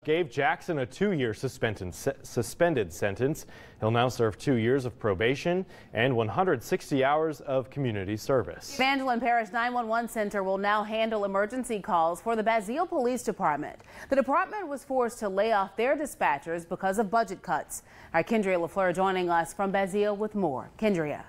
gave Jackson a 2-year suspended sentence. He'll now serve 2 years of probation and 160 hours of community service. Evangeline Parish 911 Center will now handle emergency calls for the Basile Police Department. The department was forced to lay off their dispatchers because of budget cuts. Our Kendria LaFleur joining us from Basile with more. Kendria.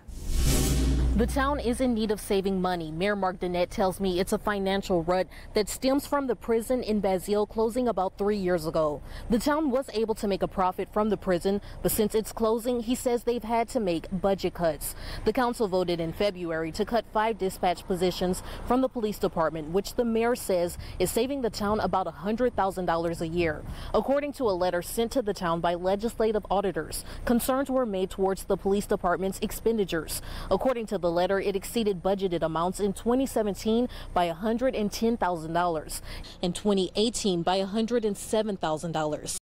The town is in need of saving money. Mayor Mark Dennett tells me it's a financial rut that stems from the prison in Basile closing about 3 years ago. The town was able to make a profit from the prison, but since its closing, he says they've had to make budget cuts. The council voted in February to cut 5 dispatch positions from the police department, which the mayor says is saving the town about $100,000 a year. According to a letter sent to the town by legislative auditors, concerns were made towards the police department's expenditures. According to the letter, it exceeded budgeted amounts in 2017 by $110,000. In 2018 by $107,000.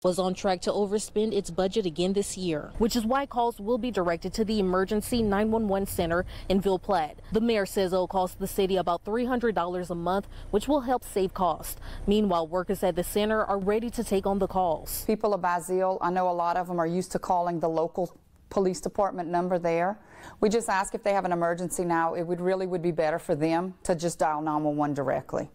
Was on track to overspend its budget again this year, which is why calls will be directed to the Emergency 911 Center in Ville Platte. The mayor says it'll cost the city about $300 a month, which will help save costs. Meanwhile, workers at the center are ready to take on the calls. People of Basile, I know a lot of them are used to calling the local police department number there. We just ask if they have an emergency now. It would be better for them to just dial 911 directly.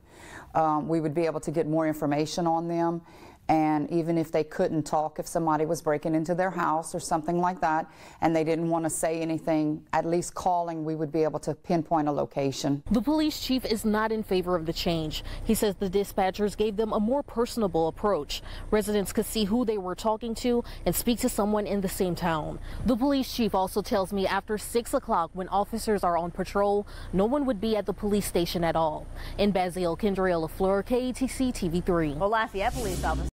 We would be able to get more information on them. And even if they couldn't talk, if somebody was breaking into their house or something like that, and they didn't want to say anything, at least calling, we would be able to pinpoint a location. The police chief is not in favor of the change. He says the dispatchers gave them a more personable approach. Residents could see who they were talking to and speak to someone in the same town. The police chief also tells me after 6 o'clock, when officers are on patrol, no one would be at the police station at all. In Basile, Kendria LaFleur, KATC TV3. Well, Lafayette police officers